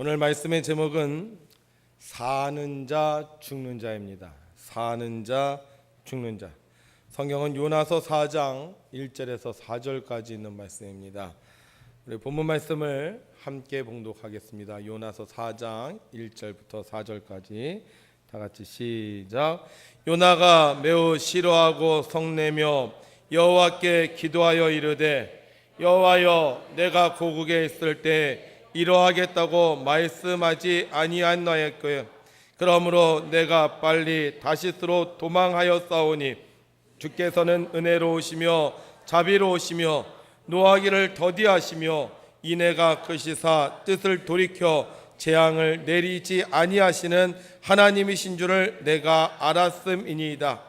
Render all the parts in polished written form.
오늘 말씀의 제목은 사는 자 죽는 자입니다. 사는 자 죽는 자. 성경은 요나서 4장 1절에서 4절까지 있는 말씀입니다. 우리 본문 말씀을 함께 봉독하겠습니다. 요나서 4장 1절부터 4절까지 다 같이 시작. 요나가 매우 싫어하고 성내며 여호와께 기도하여 이르되 여호와여, 내가 고국에 있을 때 이러하겠다고 말씀하지 아니하였나이까. 그러므로 내가 빨리 다시스로 도망하여 싸우니 주께서는 은혜로우시며 자비로우시며 노하기를 더디하시며 이내가 크시사 뜻을 돌이켜 재앙을 내리지 아니하시는 하나님이신 줄을 내가 알았음이니이다.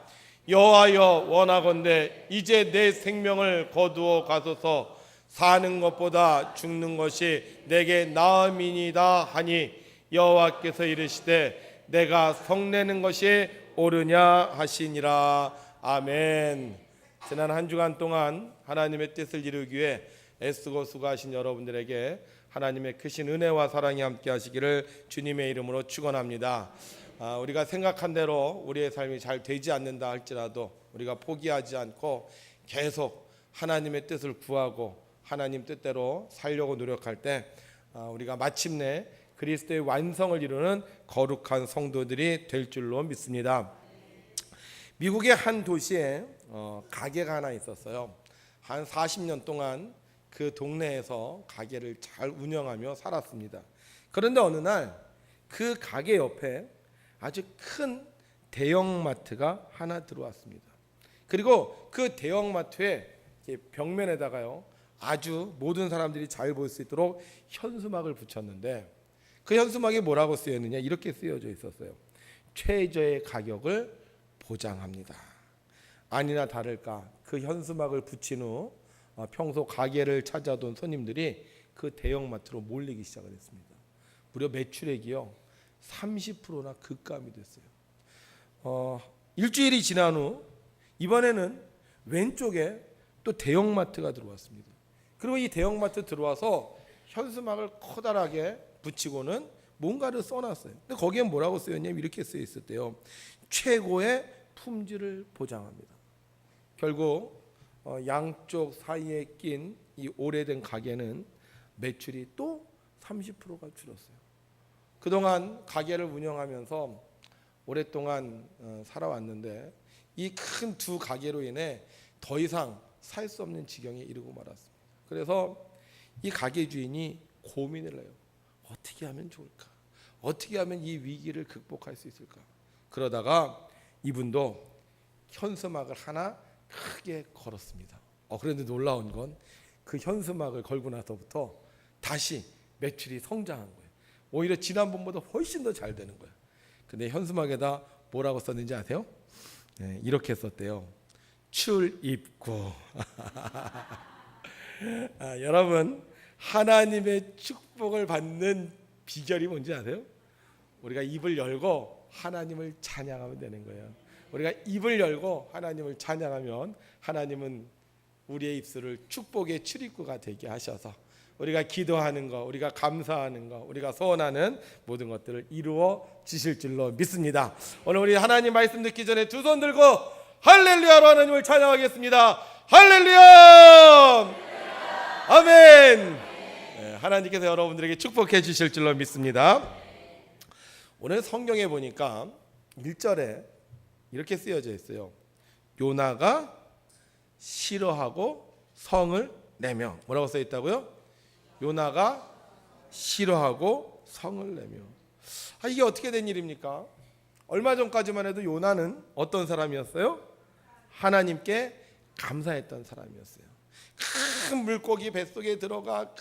여호와여, 원하건대 이제 내 생명을 거두어 가소서. 사는 것보다 죽는 것이 내게 나음이니이다 하니 여호와께서 이르시되 내가 성내는 것이 옳으냐 하시니라. 아멘. 지난 한 주간 동안 하나님의 뜻을 이루기 위해 애쓰고 수고하신 여러분들에게 하나님의 크신 은혜와 사랑이 함께 하시기를 주님의 이름으로 축원합니다. 우리가 생각한 대로 우리의 삶이 잘 되지 않는다 할지라도 우리가 포기하지 않고 계속 하나님의 뜻을 구하고 하나님 뜻대로 살려고 노력할 때 우리가 마침내 그리스도의 완성을 이루는 거룩한 성도들이 될 줄로 믿습니다. 미국의 한 도시에 가게가 하나 있었어요. 한 40년 동안 그 동네에서 가게를 잘 운영하며 살았습니다. 그런데 어느 날 그 가게 옆에 아주 큰 대형마트가 하나 들어왔습니다. 그리고 그 대형마트의 벽면에다가요, 아주 모든 사람들이 잘 볼 수 있도록 현수막을 붙였는데 그 현수막이 뭐라고 쓰였느냐, 이렇게 쓰여져 있었어요. 최저의 가격을 보장합니다. 아니나 다를까 그 현수막을 붙인 후 평소 가게를 찾아던 손님들이 그 대형마트로 몰리기 시작을 했습니다. 무려 매출액이요 30%나 급감이 됐어요. 일주일이 지난 후 이번에는 왼쪽에 또 대형마트가 들어왔습니다. 그리고 이 대형마트 들어와서 현수막을 커다랗게 붙이고는 뭔가를 써놨어요. 근데 거기에 뭐라고 쓰였냐면 이렇게 쓰여 있었대요. 최고의 품질을 보장합니다. 결국 양쪽 사이에 낀 이 오래된 가게는 매출이 또 30%가 줄었어요. 그동안 가게를 운영하면서 오랫동안 살아왔는데 이 큰 두 가게로 인해 더 이상 살 수 없는 지경에 이르고 말았습니다. 그래서 이 가게 주인이 고민을 해요. 어떻게 하면 좋을까? 어떻게 하면 이 위기를 극복할 수 있을까? 그러다가 이분도 현수막을 하나 크게 걸었습니다. 그런데 놀라운 건 그 현수막을 걸고 나서부터 다시 매출이 성장한 거예요. 오히려 지난번보다 훨씬 더 잘 되는 거예요. 근데 현수막에다 뭐라고 썼는지 아세요? 네, 이렇게 썼대요. 출입구. 여러분, 하나님의 축복을 받는 비결이 뭔지 아세요? 우리가 입을 열고 하나님을 찬양하면 되는 거예요. 우리가 입을 열고 하나님을 찬양하면 하나님은 우리의 입술을 축복의 출입구가 되게 하셔서 우리가 기도하는 거, 우리가 감사하는 거, 우리가 소원하는 모든 것들을 이루어 주실 줄로 믿습니다. 오늘 우리 하나님 말씀 듣기 전에 두 손 들고 할렐루야로 하나님을 찬양하겠습니다. 할렐루야! 아멘. 네, 하나님께서 여러분들에게 축복해 주실 줄로 믿습니다. 오늘 성경에 보니까 1절에 이렇게 쓰여져 있어요. 요나가 싫어하고 성을 내며. 뭐라고 써 있다고요? 요나가 싫어하고 성을 내며. 이게 어떻게 된 일입니까? 얼마 전까지만 해도 요나는 어떤 사람이었어요? 하나님께 감사했던 사람이었어요. 큰 물고기 뱃속에 들어가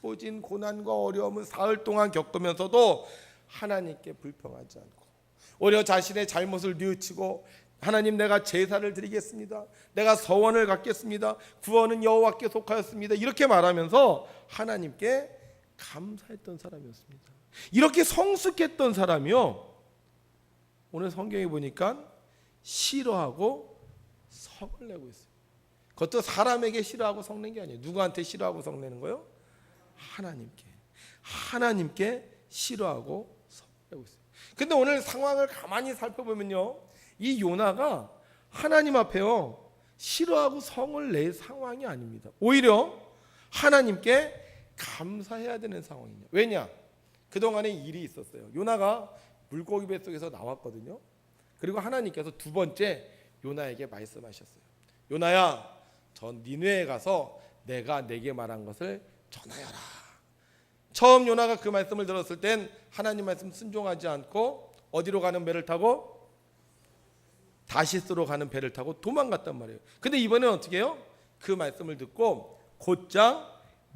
모진 고난과 어려움을 사흘 동안 겪으면서도 하나님께 불평하지 않고 오히려 자신의 잘못을 뉘우치고 하나님, 내가 제사를 드리겠습니다. 내가 서원을 갖겠습니다. 구원은 여호와께 속하였습니다. 이렇게 말하면서 하나님께 감사했던 사람이었습니다. 이렇게 성숙했던 사람이요, 오늘 성경에 보니까 싫어하고 성을 내고 있어요. 그것도 사람에게 싫어하고 성낸 게 아니에요. 누구한테 싫어하고 성내는 거예요? 하나님께. 하나님께 싫어하고 성하고 있어요. 근데 오늘 상황을 가만히 살펴보면요, 이 요나가 하나님 앞에요 싫어하고 성을 낼 상황이 아닙니다. 오히려 하나님께 감사해야 되는 상황이냐. 왜냐? 그동안에 일이 있었어요. 요나가 물고기 뱃속에서 나왔거든요. 그리고 하나님께서 두 번째 요나에게 말씀하셨어요. 요나야, 저 니느웨에 가서 내가 내게 말한 것을 전하여라. 처음 요나가 그 말씀을 들었을 땐 하나님 말씀 순종하지 않고 어디로 가는 배를 타고? 다시스로 가는 배를 타고 도망갔단 말이에요. 근데 이번엔 어떻게 해요? 그 말씀을 듣고 곧장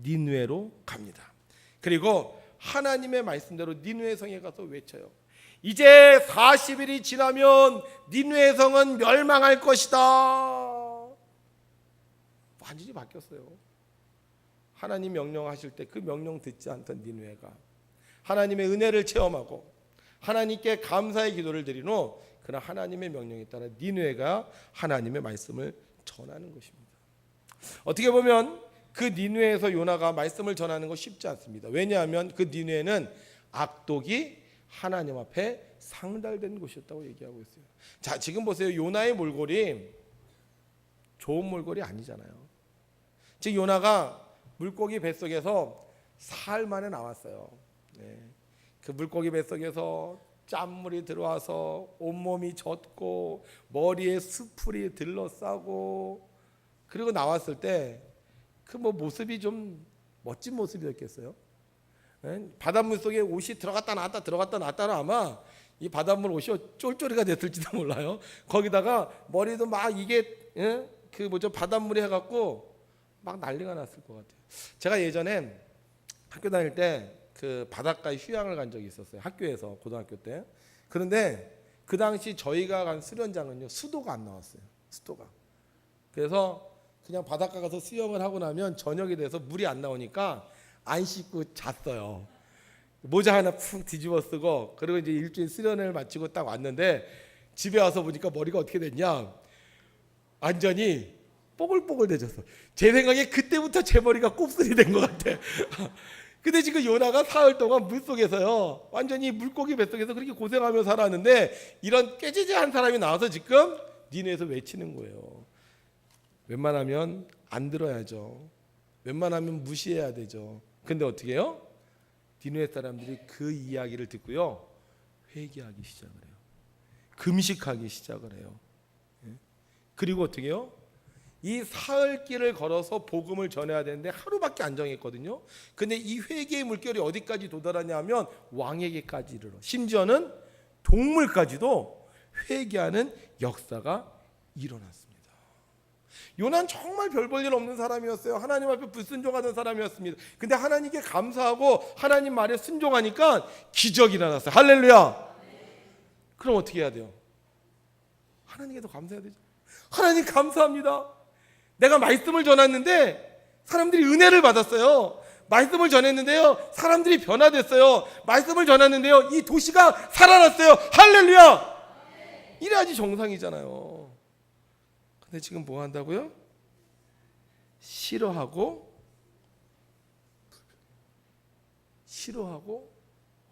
니느웨로 갑니다. 그리고 하나님의 말씀대로 니느웨 성에 가서 외쳐요. 이제 40일이 지나면 니느웨 성은 멸망할 것이다. 완전히 바뀌었어요. 하나님 명령하실 때 그 명령 듣지 않던 니느웨가 하나님의 은혜를 체험하고 하나님께 감사의 기도를 드린 후 그러나 하나님의 명령에 따라 니느웨가 하나님의 말씀을 전하는 것입니다. 어떻게 보면 그 니느웨에서 요나가 말씀을 전하는 거 쉽지 않습니다. 왜냐하면 그 니느웨는 악독이 하나님 앞에 상달된 곳이었다고 얘기하고 있어요. 자, 지금 보세요. 요나의 몰골이 좋은 몰골이 아니잖아요. 즉 요나가 물고기 뱃속에서 사흘 만에 나왔어요. 네. 그 물고기 뱃속에서 짠물이 들어와서 온몸이 젖고 머리에 수풀이 들러싸고 그리고 나왔을 때 그 모습이 좀 멋진 모습이었겠어요. 네? 바닷물 속에 옷이 들어갔다 나왔다는 아마 이 바닷물 옷이 쫄쫄이가 됐을지도 몰라요. 거기다가 머리도 막 이게 바닷물이 해갖고 막 난리가 났을 것 같아요. 제가 예전에 학교 다닐 때 그 바닷가에 휴양을 간 적이 있었어요. 학교에서 고등학교 때. 그런데 그 당시 저희가 간 수련장은요 수도가 안 나왔어요. 수도가. 그래서 그냥 바닷가 가서 수영을 하고 나면 저녁이 돼서 물이 안 나오니까 안 씻고 잤어요. 모자 하나 푹 뒤집어 쓰고 그리고 이제 일주일 수련을 마치고 딱 왔는데 집에 와서 보니까 머리가 어떻게 됐냐? 완전히 뽀글뽀글해졌어. 제 생각에 그때부터 제 머리가 곱슬이 된 것 같아. 근데 지금 요나가 사흘 동안 물속에서요 완전히 물고기 뱃속에서 그렇게 고생하며 살았는데 이런 깨지지한 사람이 나와서 지금 니느웨에서 외치는 거예요. 웬만하면 안 들어야죠. 웬만하면 무시해야 되죠. 근데 어떻게 해요? 니느웨 사람들이 그 이야기를 듣고요 회개하기 시작을 해요. 금식하기 시작을 해요. 그리고 어떻게 해요? 이 사흘 길을 걸어서 복음을 전해야 되는데 하루밖에 안 정했거든요. 근데 이 회개의 물결이 어디까지 도달하냐면 왕에게까지 이르러 심지어는 동물까지도 회개하는 역사가 일어났습니다. 요나는 정말 별 볼 일 없는 사람이었어요. 하나님 앞에 불순종하던 사람이었습니다. 근데 하나님께 감사하고 하나님 말에 순종하니까 기적이 일어났어요. 할렐루야. 그럼 어떻게 해야 돼요? 하나님께도 감사해야 되죠. 하나님 감사합니다. 내가 말씀을 전했는데 사람들이 은혜를 받았어요. 말씀을 전했는데요 사람들이 변화됐어요. 말씀을 전했는데요 이 도시가 살아났어요. 할렐루야. 이래야지 정상이잖아요. 근데 지금 뭐 한다고요? 싫어하고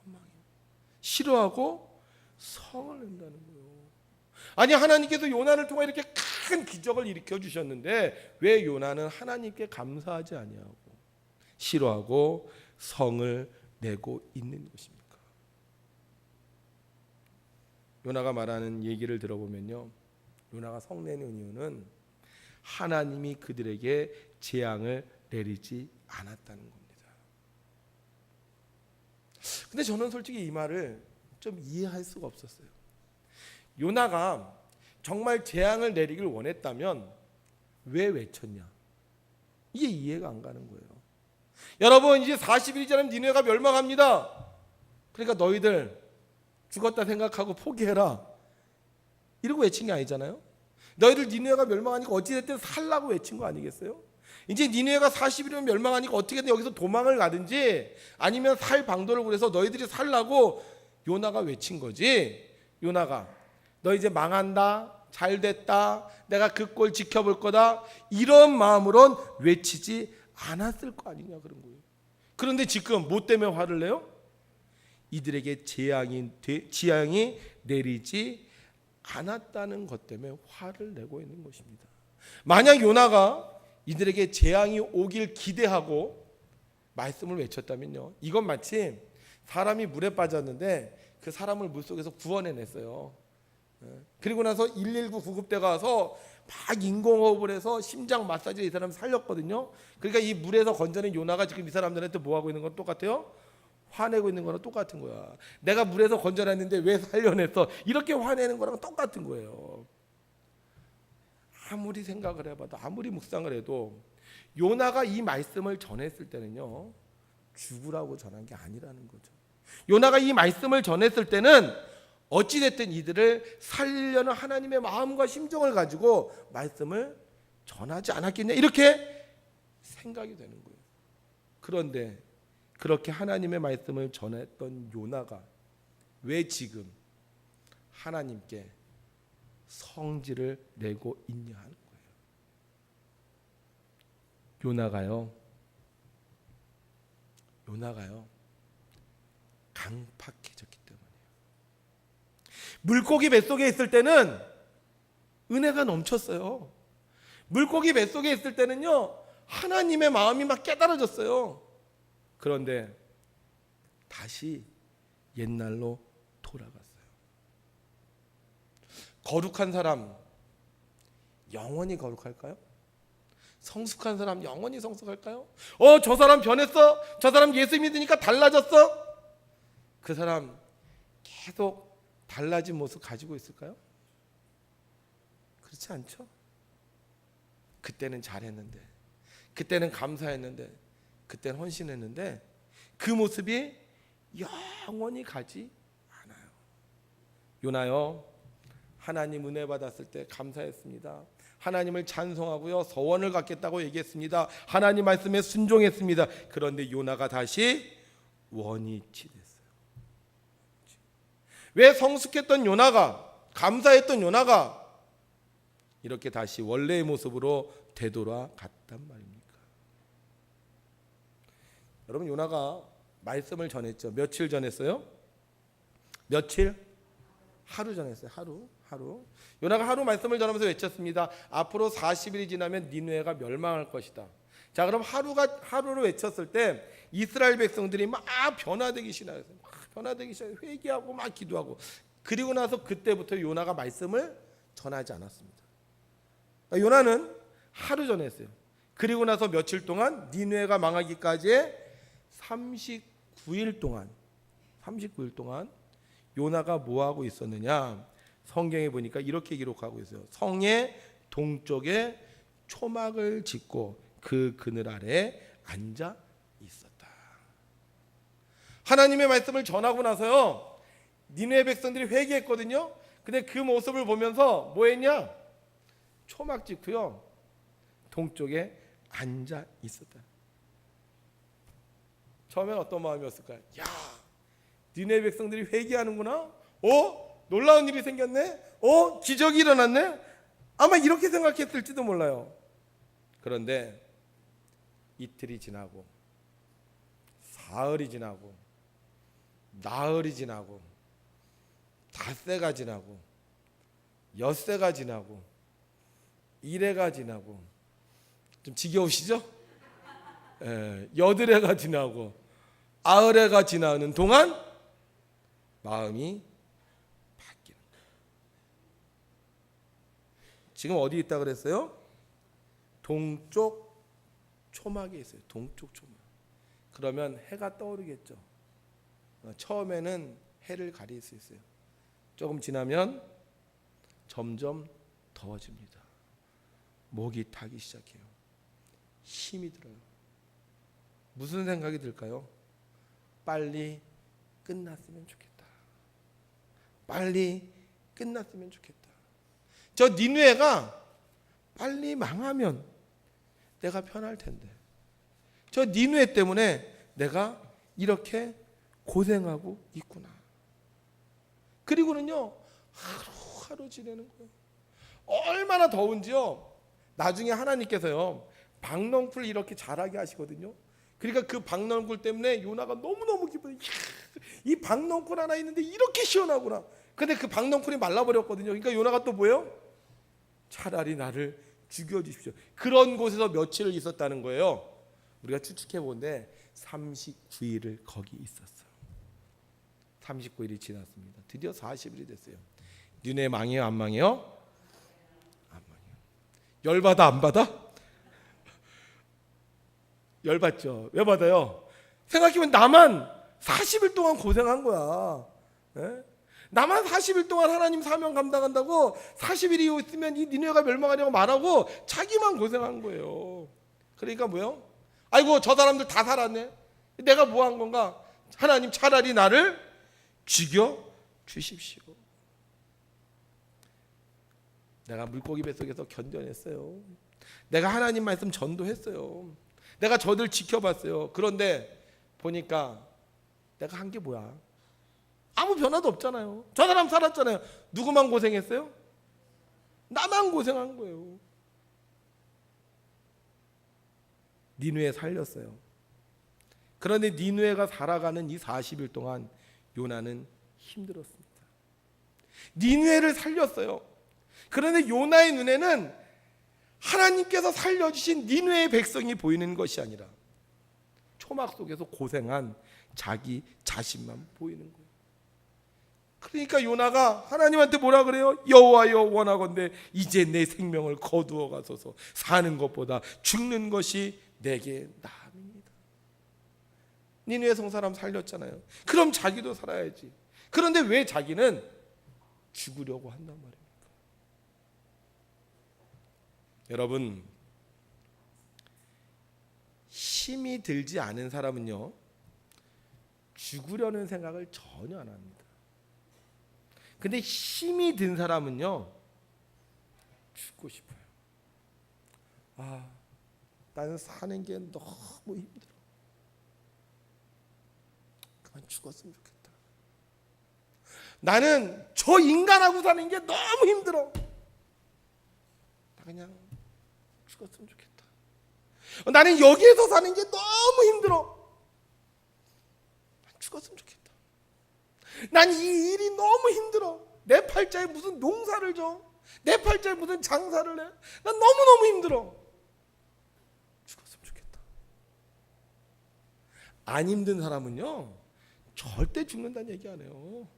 원망해요. 싫어하고 성을 낸다는 거예요. 아니 하나님께서 요나를 통해 이렇게 큰 기적을 일으켜 주셨는데 왜 요나는 하나님께 감사하지 아니하고 싫어하고 성을 내고 있는 것입니까? 요나가 말하는 얘기를 들어보면요 요나가 성내는 이유는 하나님이 그들에게 재앙을 내리지 않았다는 겁니다. 근데 저는 솔직히 이 말을 좀 이해할 수가 없었어요. 요나가 정말 재앙을 내리길 원했다면 왜 외쳤냐? 이게 이해가 안 가는 거예요. 여러분 이제 40일이 지나면 니느웨가 멸망합니다. 그러니까 너희들 죽었다 생각하고 포기해라 이러고 외친 게 아니잖아요. 너희들 니느웨가 멸망하니까 어찌됐든 살라고 외친 거 아니겠어요? 이제 니느웨가 40일이면 멸망하니까 어떻게든 여기서 도망을 가든지 아니면 살 방도를 구해서 너희들이 살라고 요나가 외친 거지. 요나가 너 이제 망한다, 잘됐다, 내가 그 꼴 지켜볼 거다 이런 마음으론 외치지 않았을 거 아니냐 그런 거예요. 그런데 지금 뭐 때문에 화를 내요? 이들에게 재앙이 내리지 않았다는 것 때문에 화를 내고 있는 것입니다. 만약 요나가 이들에게 재앙이 오길 기대하고 말씀을 외쳤다면요, 이건 마치 사람이 물에 빠졌는데 그 사람을 물속에서 구원해냈어요. 그리고 나서 119 구급대가 와서 막 인공호흡을 해서 심장 마사지로 이 사람을 살렸거든요. 그러니까 이 물에서 건져낸 요나가 지금 이 사람들한테 뭐 하고 있는 건 똑같아요? 화내고 있는 거랑 똑같은 거야. 내가 물에서 건져냈는데 왜 살려냈어? 이렇게 화내는 거랑 똑같은 거예요. 아무리 생각을 해봐도, 아무리 묵상을 해도 요나가 이 말씀을 전했을 때는요, 죽으라고 전한 게 아니라는 거죠. 요나가 이 말씀을 전했을 때는 어찌됐든 이들을 살리려는 하나님의 마음과 심정을 가지고 말씀을 전하지 않았겠냐, 이렇게 생각이 되는 거예요. 그런데 그렇게 하나님의 말씀을 전했던 요나가 왜 지금 하나님께 성질을 내고 있냐 하는 거예요. 요나가요 강팍해졌기 때문이에요. 물고기 뱃속에 있을 때는 은혜가 넘쳤어요. 물고기 뱃속에 있을 때는요, 하나님의 마음이 막 깨달아졌어요. 그런데 다시 옛날로 돌아갔어요. 거룩한 사람 영원히 거룩할까요? 성숙한 사람 영원히 성숙할까요? 저 사람 변했어? 저 사람 예수 믿으니까 달라졌어? 그 사람 계속 달라진 모습 가지고 있을까요? 그렇지 않죠? 그때는 잘했는데, 그때는 감사했는데, 그때는 헌신했는데 그 모습이 영원히 가지 않아요. 요나요, 하나님 은혜 받았을 때 감사했습니다. 하나님을 찬송하고요, 서원을 갖겠다고 얘기했습니다. 하나님 말씀에 순종했습니다. 그런데 요나가 다시 원위치 됐어요. 왜 성숙했던 요나가, 감사했던 요나가 이렇게 다시 원래의 모습으로 되돌아갔단 말입니까? 여러분, 요나가 말씀을 전했죠. 며칠 전했어요? 며칠? 하루 전했어요. 하루. 요나가 하루 말씀을 전하면서 외쳤습니다. 앞으로 40일이 지나면 니느웨가 멸망할 것이다. 자, 그럼 하루를 외쳤을 때 이스라엘 백성들이 막 변화되기 시작해요. 회개하고 막 기도하고. 그리고 나서 그때부터 요나가 말씀을 전하지 않았습니다. 그러니까 요나는 하루 전했어요. 그리고 나서 며칠 동안, 니느웨가 망하기까지의 39일 동안 요나가 뭐 하고 있었느냐? 성경에 보니까 이렇게 기록하고 있어요. 성의 동쪽에 초막을 짓고 그 그늘 아래 앉아 있었다. 하나님의 말씀을 전하고 나서요, 니느웨 백성들이 회개했거든요. 근데 그 모습을 보면서 뭐 했냐? 초막 짓고요, 동쪽에 앉아 있었다. 처음엔 어떤 마음이었을까요? 야, 니느웨 백성들이 회개하는구나. 놀라운 일이 생겼네. 기적이 일어났네. 아마 이렇게 생각했을지도 몰라요. 그런데 이틀이 지나고, 사흘이 지나고, 나흘이 지나고, 닷새가 지나고, 엿새가 지나고, 일해가 지나고, 좀 지겨우시죠? 여드레가 지나고, 아흘해가 지나는 동안 마음이 바뀌는 거예요. 지금 어디 있다 그랬어요? 동쪽 초막에 있어요. 동쪽 초막. 그러면 해가 떠오르겠죠. 처음에는 해를 가릴 수 있어요. 조금 지나면 점점 더워집니다. 목이 타기 시작해요. 힘이 들어요. 무슨 생각이 들까요? 빨리 끝났으면 좋겠다. 빨리 끝났으면 좋겠다. 저 니느웨가 빨리 망하면 내가 편할 텐데, 저 니느웨 때문에 내가 이렇게 고생하고 있구나. 그리고는요, 하루하루 지내는 거예요. 얼마나 더운지요, 나중에 하나님께서요, 박넝쿨 이렇게 자라게 하시거든요. 그러니까 그 박넝쿨 때문에 요나가 너무너무 기뻐요. 이 박넝쿨 하나 있는데 이렇게 시원하구나. 근데 그 박넝쿨이 말라버렸거든요. 그러니까 요나가 또 뭐예요? 차라리 나를 죽여주십시오. 그런 곳에서 며칠을 있었다는 거예요. 우리가 추측해 본데 39일을 거기 있었어요. 39일이 지났습니다. 드디어 40일이 됐어요. 니네 망해요, 안 망해요? 안 망해요. 열받아, 안 받아? 열받죠. 왜 받아요? 생각해보면 나만 40일 동안 고생한 거야. 예? 나만 40일 동안 하나님 사명 감당한다고 40일이 있으면 이 니네가 멸망하려고 말하고 자기만 고생한 거예요. 그러니까 뭐요? 아이고 저 사람들 다 살았네. 내가 뭐 한 건가? 하나님 차라리 나를 죽여 주십시오. 내가 물고기 뱃속에서 견뎌냈어요. 내가 하나님 말씀 전도했어요. 내가 저들 지켜봤어요. 그런데 보니까 내가 한 게 뭐야? 아무 변화도 없잖아요. 저 사람 살았잖아요. 누구만 고생했어요? 나만 고생한 거예요. 니느웨 살렸어요. 그런데 니느웨가 살아가는 이 40일 동안 요나는 힘들었습니다. 니느웨를 살렸어요. 그런데 요나의 눈에는 하나님께서 살려주신 니느웨의 백성이 보이는 것이 아니라 초막 속에서 고생한 자기 자신만 보이는 거예요. 그러니까 요나가 하나님한테 뭐라 그래요? 여호와여 원하건대 이제 내 생명을 거두어 가소서. 사는 것보다 죽는 것이 내게 나음입니다. 니느웨 성 사람 살렸잖아요. 그럼 자기도 살아야지. 그런데 왜 자기는 죽으려고 한단 말입니까? 여러분, 힘이 들지 않은 사람은요 죽으려는 생각을 전혀 안 합니다. 근데 힘이 든 사람은요 죽고 싶어요. 아, 나는 사는 게 너무 힘들어. 그만 죽었으면 좋겠다. 나는 저 인간하고 사는 게 너무 힘들어. 나 그냥 죽었으면 좋겠다. 나는 여기에서 사는 게 너무 힘들어. 난 죽었으면 좋겠다. 난 이 일이 너무 힘들어. 내 팔자에 무슨 농사를 줘. 내 팔자에 무슨 장사를 해. 난 너무너무 힘들어. 죽었으면 좋겠다. 안 힘든 사람은요 절대 죽는다는 얘기 안 해요.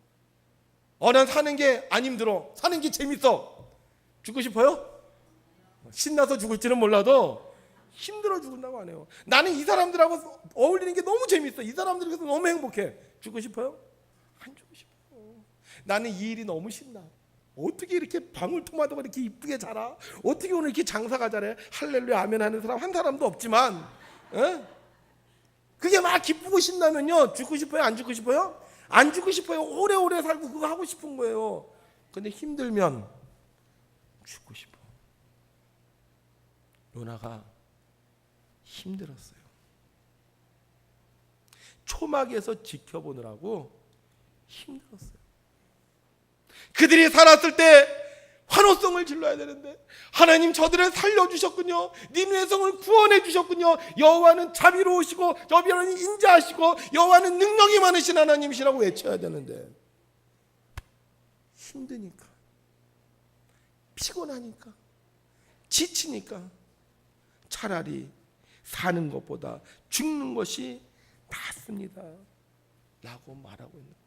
난 사는 게 안 힘들어. 사는 게 재밌어. 죽고 싶어요? 신나서 죽을지는 몰라도 힘들어 죽는다고 안 해요. 나는 이 사람들하고 어울리는 게 너무 재밌어. 이 사람들에서 너무 행복해. 죽고 싶어요? 안 죽고 싶어요. 나는 이 일이 너무 신나. 어떻게 이렇게 방울토마토가 이렇게 이쁘게 자라? 어떻게 오늘 이렇게 장사가 잘해? 할렐루야 아멘 하는 사람 한 사람도 없지만 그게 막 기쁘고 신나면요 죽고 싶어요? 안 죽고 싶어요? 안 죽고 싶어요. 오래오래 살고 그거 하고 싶은 거예요. 근데 힘들면 죽고 싶어. 요나가 힘들었어요. 초막에서 지켜보느라고 힘들었어요. 그들이 살았을 때 환호성을 질러야 되는데 하나님 저들을 살려주셨군요. 니느웨 성을 구원해 주셨군요. 여호와는 자비로우시고 여호와는 인자하시고 여호와는 능력이 많으신 하나님이시라고 외쳐야 되는데 힘드니까 피곤하니까 지치니까 차라리 사는 것보다 죽는 것이 낫습니다 라고 말하고 있는 거예요.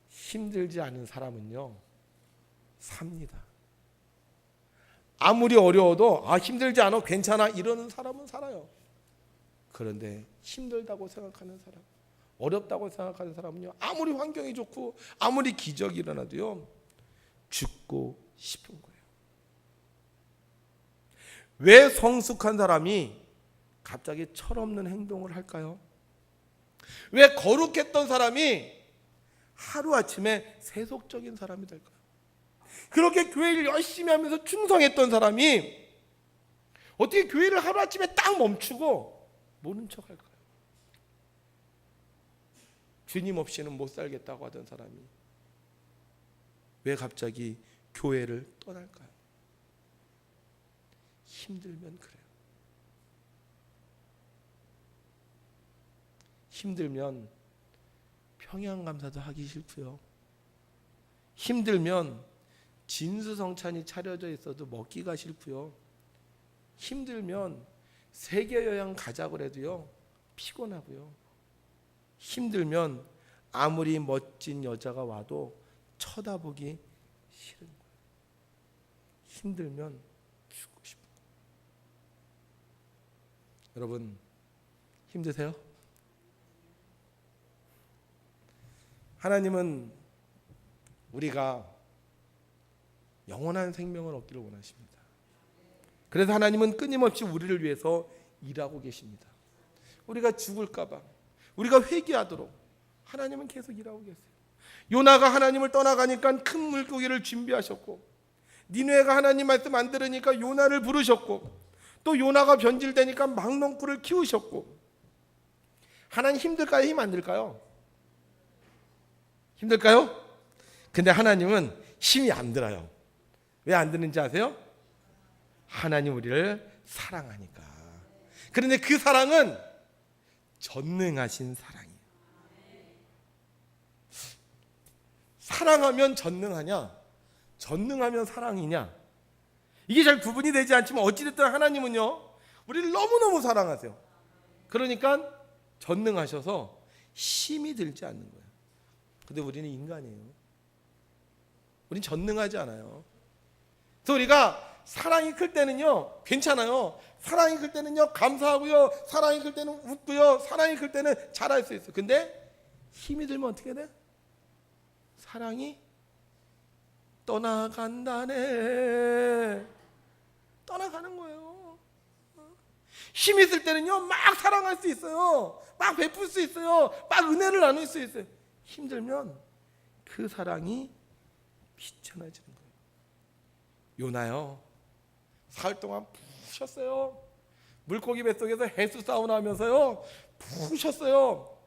힘들지 않은 사람은요 삽니다. 아무리 어려워도 힘들지 않아 괜찮아 이러는 사람은 살아요. 그런데 힘들다고 생각하는 사람, 어렵다고 생각하는 사람은요 아무리 환경이 좋고 아무리 기적이 일어나도요 죽고 싶은 거예요. 왜 성숙한 사람이 갑자기 철없는 행동을 할까요? 왜 거룩했던 사람이 하루아침에 세속적인 사람이 될까요? 그렇게 교회를 열심히 하면서 충성했던 사람이 어떻게 교회를 하루아침에 딱 멈추고 모른 척 할까요? 주님 없이는 못 살겠다고 하던 사람이 왜 갑자기 교회를 떠날까요? 힘들면 그래요. 힘들면 평양감사도 하기 싫고요. 힘들면 진수성찬이 차려져 있어도 먹기가 싫고요. 힘들면 세계 여행 가자고 해도요 피곤하고요. 힘들면 아무리 멋진 여자가 와도 쳐다보기 싫은 거예요. 힘들면 죽고 싶어요. 여러분 힘드세요? 하나님은 우리가 영원한 생명을 얻기를 원하십니다. 그래서 하나님은 끊임없이 우리를 위해서 일하고 계십니다. 우리가 죽을까 봐, 우리가 회개하도록 하나님은 계속 일하고 계세요. 요나가 하나님을 떠나가니까 큰 물고기를 준비하셨고, 니느웨가 하나님 말씀 안 들으니까 요나를 부르셨고, 또 요나가 변질되니까 망농꾼을 키우셨고. 하나님 힘들까요? 힘 안 들까요? 힘들까요? 근데 하나님은 힘이 안 들어요. 왜 안 드는지 아세요? 하나님 우리를 사랑하니까. 그런데 그 사랑은 전능하신 사랑이에요. 사랑하면 전능하냐? 전능하면 사랑이냐? 이게 잘 구분이 되지 않지만 어찌됐든 하나님은요 우리를 너무너무 사랑하세요. 그러니까 전능하셔서 힘이 들지 않는 거예요. 근데 우리는 인간이에요. 우린 전능하지 않아요. 그래서 우리가 사랑이 클 때는요 괜찮아요. 사랑이 클 때는요 감사하고요. 사랑이 클 때는 웃고요. 사랑이 클 때는 잘할 수 있어요. 근데 힘이 들면 어떻게 돼? 사랑이 떠나간다네. 떠나가는 거예요. 힘이 있을 때는요 막 사랑할 수 있어요. 막 베풀 수 있어요. 막 은혜를 나눌 수 있어요. 힘들면 그 사랑이 비천해지는 거예요. 요나요 사흘 동안 푹 쉬었어요. 물고기 뱃속에서 해수 사우나 하면서요 푹 쉬었어요.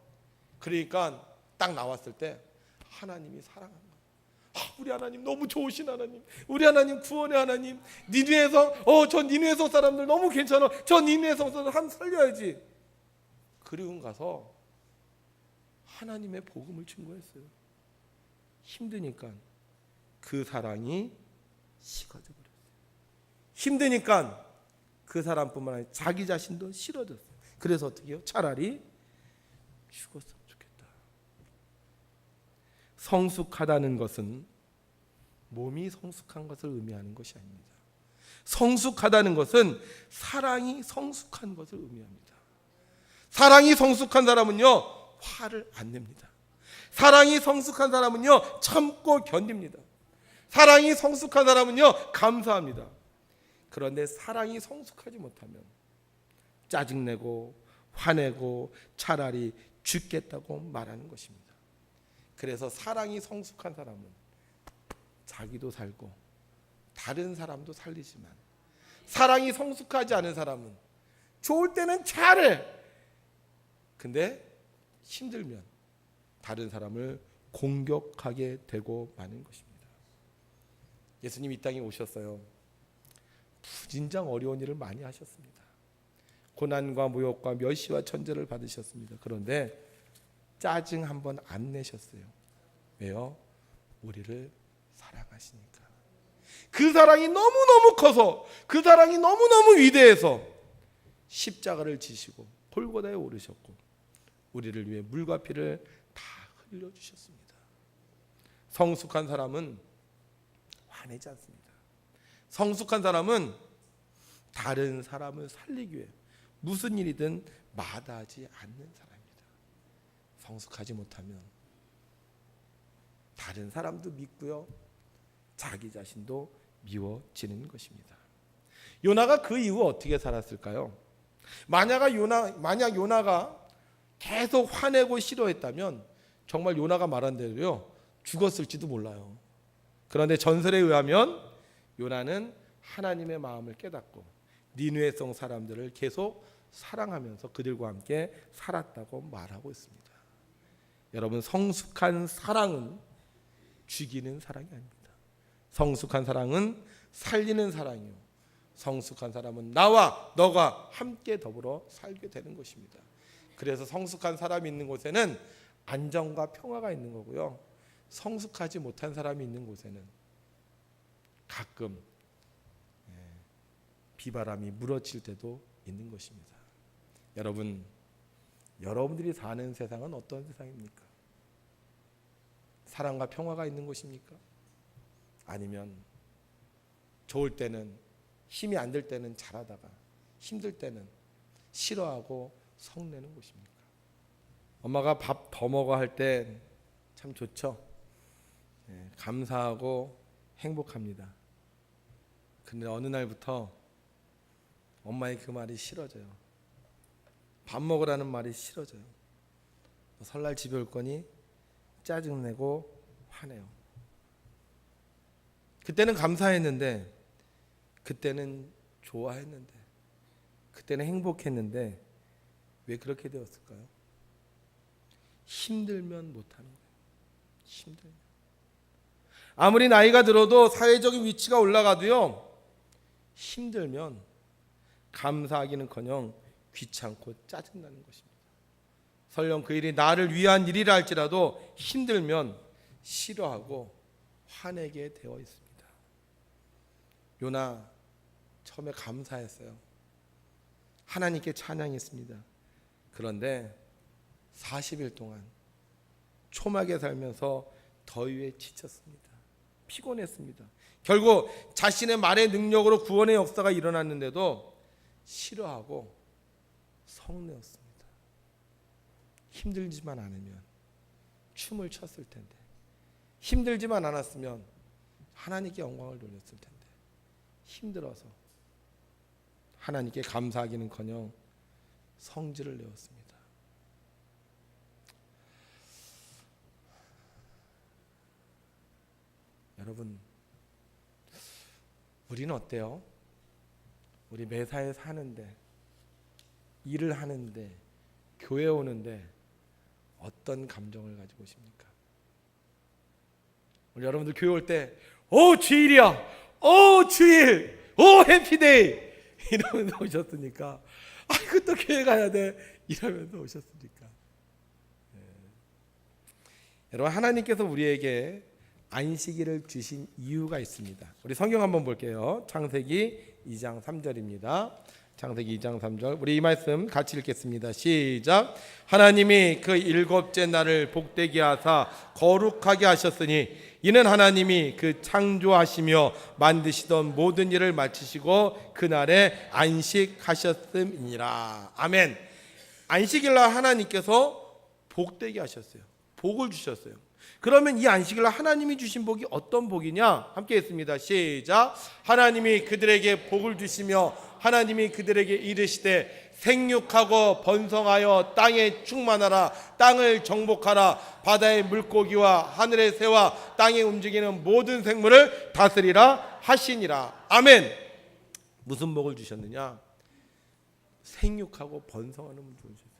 그러니까 딱 나왔을 때 하나님이 사랑한 거예요. 우리 하나님 너무 좋으신 하나님, 우리 하나님 구원의 하나님. 니느웨에서 저 니느웨 사람들 너무 괜찮아. 저 니느웨 사람들 한 살려야지. 그리고 가서 하나님의 복음을 증거했어요. 힘드니까 그 사랑이 식어져 버렸어요. 힘드니까 그 사람뿐만 아니라 자기 자신도 싫어졌어요. 그래서 어떻게 해요? 차라리 죽었으면 좋겠다. 성숙하다는 것은 몸이 성숙한 것을 의미하는 것이 아닙니다. 성숙하다는 것은 사랑이 성숙한 것을 의미합니다. 사랑이 성숙한 사람은요 화를 안 냅니다. 사랑이 성숙한 사람은요 참고 견딥니다. 사랑이 성숙한 사람은요 감사합니다. 그런데 사랑이 성숙하지 못하면 짜증내고 화내고 차라리 죽겠다고 말하는 것입니다. 그래서 사랑이 성숙한 사람은 자기도 살고 다른 사람도 살리지만, 사랑이 성숙하지 않은 사람은 좋을 때는 잘해. 근데 힘들면 다른 사람을 공격하게 되고 마는 것입니다. 예수님 이 땅에 오셨어요. 부진장 어려운 일을 많이 하셨습니다. 고난과 모욕과 멸시와 천대를 받으셨습니다. 그런데 짜증 한 번 안 내셨어요. 왜요? 우리를 사랑하시니까. 그 사랑이 너무너무 커서, 그 사랑이 너무너무 위대해서 십자가를 지시고 골고다에 오르셨고 우리를 위해 물과 피를 다 흘려주셨습니다. 성숙한 사람은 화내지 않습니다. 성숙한 사람은 다른 사람을 살리기 위해 무슨 일이든 마다하지 않는 사람입니다. 성숙하지 못하면 다른 사람도 믿고요, 자기 자신도 미워지는 것입니다. 요나가 그 이후 어떻게 살았을까요? 만약 요나가 계속 화내고 싫어했다면 정말 요나가 말한 대로요 죽었을지도 몰라요. 그런데 전설에 의하면 요나는 하나님의 마음을 깨닫고 니느웨 성 사람들을 계속 사랑하면서 그들과 함께 살았다고 말하고 있습니다. 여러분, 성숙한 사랑은 죽이는 사랑이 아닙니다. 성숙한 사랑은 살리는 사랑이요, 성숙한 사람은 나와 너가 함께 더불어 살게 되는 것입니다. 그래서 성숙한 사람이 있는 곳에는 안정과 평화가 있는 거고요. 성숙하지 못한 사람이 있는 곳에는 가끔 비바람이 물어칠 때도 있는 것입니다. 여러분들이 사는 세상은 어떤 세상입니까? 사랑과 평화가 있는 곳입니까? 아니면 좋을 때는 힘이 안 들 때는 잘하다가 힘들 때는 싫어하고 성내는 곳입니까? 엄마가 밥 더 먹어 할 때 참 좋죠. 감사하고 행복합니다. 근데 어느 날부터 엄마의 그 말이 싫어져요. 밥 먹으라는 말이 싫어져요. 설날 집에 올 거니 짜증내고 화내요. 그때는 감사했는데, 그때는 좋아했는데, 그때는 행복했는데 왜 그렇게 되었을까요? 힘들면 못하는 거예요. 힘들면. 아무리 나이가 들어도 사회적인 위치가 올라가도요, 힘들면 감사하기는커녕 귀찮고 짜증나는 것입니다. 설령 그 일이 나를 위한 일이라 할지라도 힘들면 싫어하고 화내게 되어 있습니다. 요나 처음에 감사했어요. 하나님께 찬양했습니다. 그런데 40일 동안 초막에 살면서 더위에 지쳤습니다. 피곤했습니다. 결국 자신의 말의 능력으로 구원의 역사가 일어났는데도 싫어하고 성내었습니다. 힘들지만 않으면 춤을 췄을 텐데, 힘들지만 않았으면 하나님께 영광을 돌렸을 텐데, 힘들어서 하나님께 감사하기는커녕 성질을 내었습니다. 여러분, 우리는 어때요? 우리 매사에 사는데, 일을 하는데, 교회 오는데 어떤 감정을 가지고 오십니까? 우리 여러분들 교회 올 때 주일이야, 주일, 해피데이 이러면서 오셨으니까, 아이고 또 교회 가야 돼 이러면서 오셨으니까. 여러분, 하나님께서 우리에게 안식일을 주신 이유가 있습니다. 우리 성경 한번 볼게요. 창세기 2장 3절입니다. 창세기 2장 3절, 우리 이 말씀 같이 읽겠습니다. 시작. 하나님이 그 일곱째 날을 복되게 하사 거룩하게 하셨으니 이는 하나님이 그 창조하시며 만드시던 모든 일을 마치시고 그날에 안식하셨음이니라. 아멘. 안식일날 하나님께서 복되게 하셨어요. 복을 주셨어요. 그러면 이 안식일날 하나님이 주신 복이 어떤 복이냐? 함께 했습니다. 시작. 하나님이 그들에게 복을 주시며 하나님이 그들에게 이르시되 생육하고 번성하여 땅에 충만하라. 땅을 정복하라. 바다의 물고기와 하늘의 새와 땅에 움직이는 모든 생물을 다스리라 하시니라. 아멘. 무슨 복을 주셨느냐? 생육하고 번성하는 복을 주셨어요.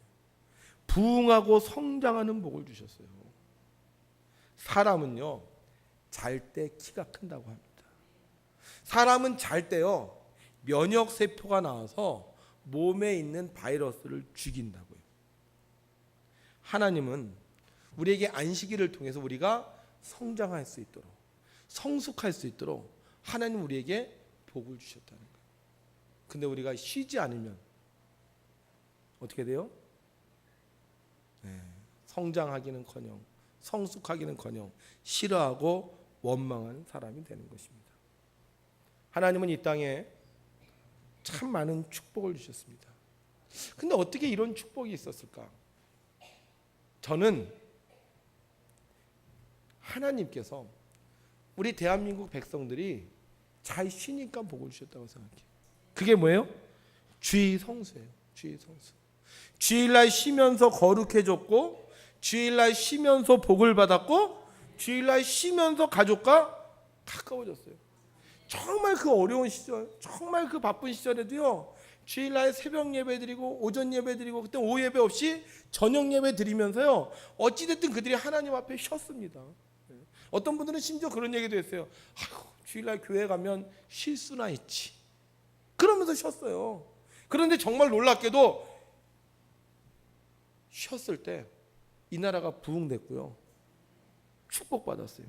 부흥하고 성장하는 복을 주셨어요. 사람은요, 잘 때 키가 큰다고 합니다. 사람은 잘 때요, 면역 세포가 나와서 몸에 있는 바이러스를 죽인다고요. 하나님은 우리에게 안식일을 통해서 우리가 성장할 수 있도록, 성숙할 수 있도록 하나님 우리에게 복을 주셨다는 거예요. 근데 우리가 쉬지 않으면 어떻게 돼요? 성장하기는커녕 성숙하기는커녕 싫어하고 원망하는 사람이 되는 것입니다. 하나님은 이 땅에 참 많은 축복을 주셨습니다. 근데 어떻게 이런 축복이 있었을까? 저는 하나님께서 우리 대한민국 백성들이 잘 쉬니까 복을 주셨다고 생각해요. 그게 뭐예요? 주의 성수예요. 주의 성수. 주일날 쉬면서 거룩해졌고, 주일날 쉬면서 복을 받았고, 주일날 쉬면서 가족과 가까워졌어요. 정말 그 어려운 시절, 정말 그 바쁜 시절에도요, 주일날 새벽 예배 드리고 오전 예배 드리고 그때 오후 예배 없이 저녁 예배 드리면서요, 어찌됐든 그들이 하나님 앞에 쉬었습니다. 어떤 분들은 심지어 그런 얘기도 했어요. 아이고, 주일날 교회 가면 쉴 수나 있지, 그러면서 쉬었어요. 그런데 정말 놀랍게도 쉬었을 때 이 나라가 부흥됐고요. 축복받았어요.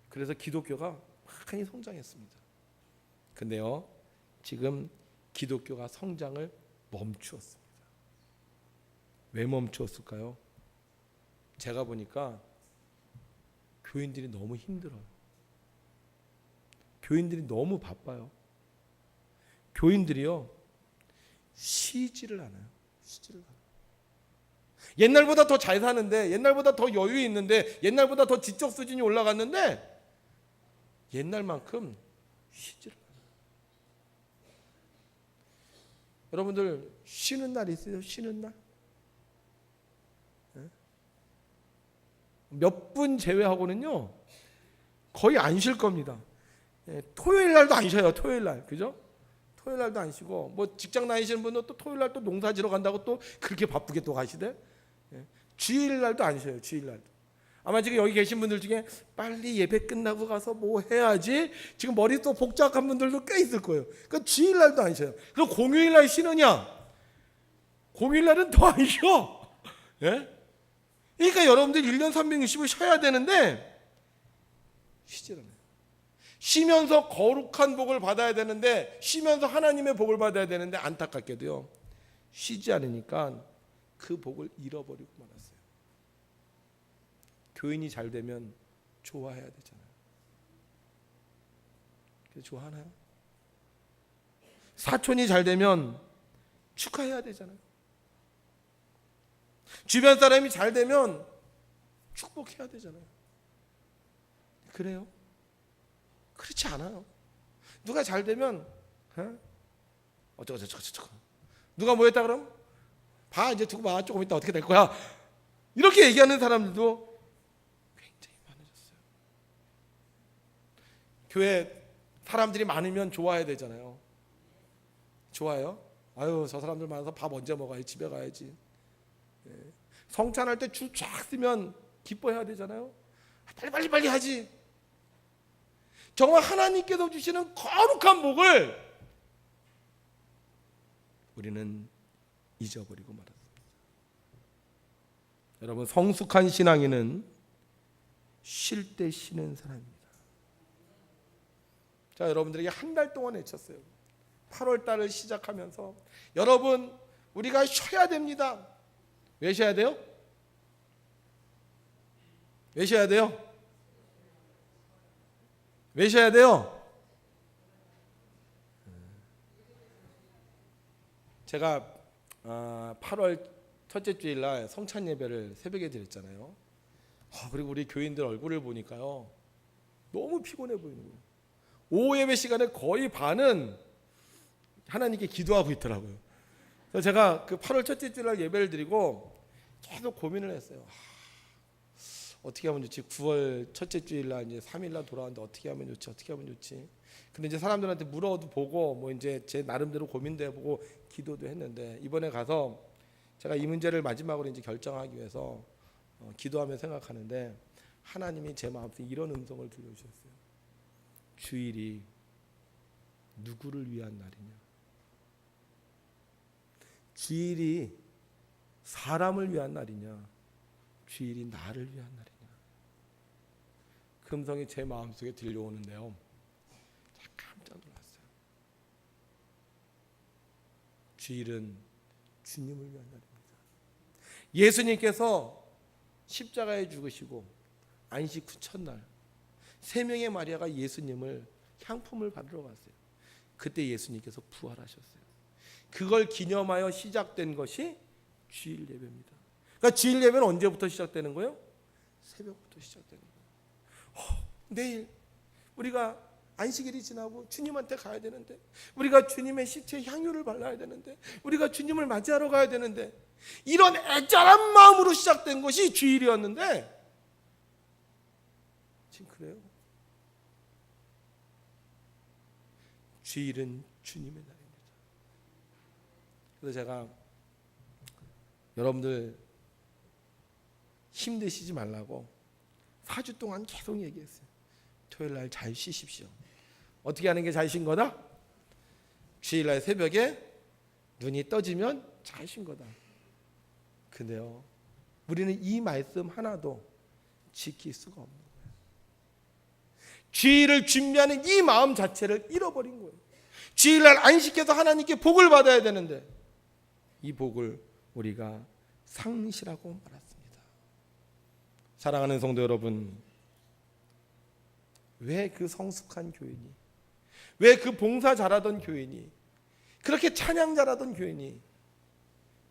그래서 기독교가 많이 성장했습니다. 근데요, 지금 기독교가 성장을 멈추었습니다. 왜 멈추었을까요? 제가 보니까 교인들이 너무 힘들어요. 교인들이 너무 바빠요. 교인들이요, 쉬지를 않아요. 쉬지를 않아요. 옛날보다 더 잘 사는데, 옛날보다 더 여유 있는데, 옛날보다 더 지적 수준이 올라갔는데 옛날만큼 쉬지를 않아요. 여러분들 쉬는 날 있어요? 쉬는 날? 몇 분 제외하고는요 거의 안 쉴 겁니다. 토요일 날도 안 쉬어요. 토요일 날, 그죠? 토요일 날도 안 쉬고, 뭐 직장 다니시는 분은 또 토요일 날 또 농사 지러 간다고 또 그렇게 바쁘게 또 가시대. 주일 날도 안 쉬어요. 주일 날도. 아마 지금 여기 계신 분들 중에 빨리 예배 끝나고 가서 뭐 해야지 지금 머리 또 복잡한 분들도 꽤 있을 거예요. 그러니까 주일 날도 안 쉬어요. 그럼 공휴일 날 쉬느냐? 공휴일 날은 더 안 쉬어. 예? 그러니까 여러분들 1년 360을 쉬어야 되는데 쉬지 않아요. 쉬면서 거룩한 복을 받아야 되는데, 쉬면서 하나님의 복을 받아야 되는데, 안타깝게도요 쉬지 않으니까 그 복을 잃어버리고 말았어요. 교인이 잘 되면 좋아해야 되잖아요. 그래서 좋아하나요? 사촌이 잘 되면 축하해야 되잖아요. 주변 사람이 잘 되면 축복해야 되잖아요. 그래요? 그렇지 않아요. 누가 잘 되면 어쩌고 누가 뭐 했다 그러면 봐, 이제 두고 봐, 조금 있다 어떻게 될 거야, 이렇게 얘기하는 사람들도 굉장히 많아졌어요. 교회 사람들이 많으면 좋아해야 되잖아요. 좋아요? 아유, 저 사람들 많아서 밥 언제 먹어야지, 집에 가야지. 성찬할 때 줄 쫙 쓰면 기뻐해야 되잖아요. 빨리 하지. 정말 하나님께서 주시는 거룩한 복을 우리는 잊어버리고 말았습니다. 여러분, 성숙한 신앙인은 쉴 때 쉬는 사람입니다. 자, 여러분들에게 한 달 동안 외쳤어요. 8월 달을 시작하면서 여러분, 우리가 쉬어야 됩니다. 왜 쉬어야 돼요? 왜 쉬어야 돼요? 왜 쉬어야 돼요? 제가 8월 첫째 주일날 성찬 예배를 새벽에 드렸잖아요. 그리고 우리 교인들 얼굴을 보니까요 너무 피곤해 보이는 거예요. 오후 예배 시간에 거의 반은 하나님께 기도하고 있더라고요. 그래서 제가 그 8월 첫째 주일날 예배를 드리고 계속 고민을 했어요. 어떻게 하면 좋지? 9월 첫째 주일날 이제 3일날 돌아왔는데 어떻게 하면 좋지? 근데 이제 사람들한테 물어도 보고 뭐 이제 제 나름대로 고민도 해보고 기도도 했는데, 이번에 가서 제가 이 문제를 마지막으로 이제 결정하기 위해서 기도하며 생각하는데, 하나님이 제 마음속에 이런 음성을 들려주셨어요. 주일이 누구를 위한 날이냐? 주일이 사람을 위한 날이냐? 주일이 나를 위한 날이냐? 그 음성이 제 마음속에 들려오는데요, 제가 깜짝 놀랐어요. 주일은 주님을 위한 날입니다. 예수님께서 십자가에 죽으시고 안식 후 첫날 세 명의 마리아가 예수님을 향품을 받으러 갔어요. 그때 예수님께서 부활하셨어요. 그걸 기념하여 시작된 것이 주일 예배입니다. 그러니까 주일 예배는 언제부터 시작되는 거예요? 새벽부터 시작되는 거예요. 내일 우리가 안식일이 지나고 주님한테 가야 되는데, 우리가 주님의 시체에 향유를 발라야 되는데, 우리가 주님을 맞이하러 가야 되는데, 이런 애절한 마음으로 시작된 것이 주일이었는데 지금 그래요. 주일은 주님의 날입니다. 그래서 제가 여러분들 힘드시지 말라고 4주 동안 계속 얘기했어요. 토요일날 잘 쉬십시오. 어떻게 하는 게 잘 쉰 거다? 주일날 새벽에 눈이 떠지면 잘 쉰 거다. 근데요, 우리는 이 말씀 하나도 지킬 수가 없는 거예요. 주일을 준비하는 이 마음 자체를 잃어버린 거예요. 주일날 안식해서 하나님께 복을 받아야 되는데 이 복을 우리가 상실하고 말았습니다. 사랑하는 성도 여러분, 왜 그 성숙한 교인이, 왜 그 봉사 잘하던 교인이, 그렇게 찬양 잘하던 교인이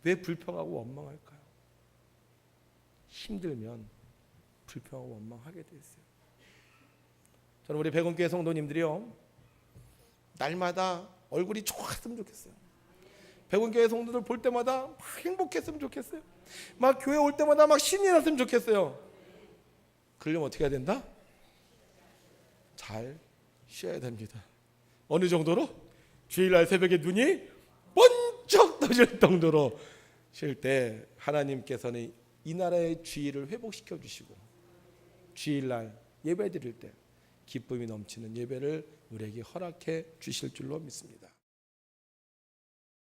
왜 불평하고 원망할까요? 힘들면 불평하고 원망하게 돼 있어요. 저는 우리 백운교회 성도님들이요, 날마다 얼굴이 좋았으면 좋겠어요. 백운교회 성도들 볼 때마다 막 행복했으면 좋겠어요. 막 교회 올 때마다 막 신이 났으면 좋겠어요. 그러려면 어떻게 해야 된다? 잘 쉬어야 됩니다. 어느 정도로? 주일날 새벽에 눈이 번쩍 떠질 정도로 쉴 때 하나님께서는 이 나라의 주의를 회복시켜 주시고 주일날 예배 드릴 때 기쁨이 넘치는 예배를 우리에게 허락해 주실 줄로 믿습니다.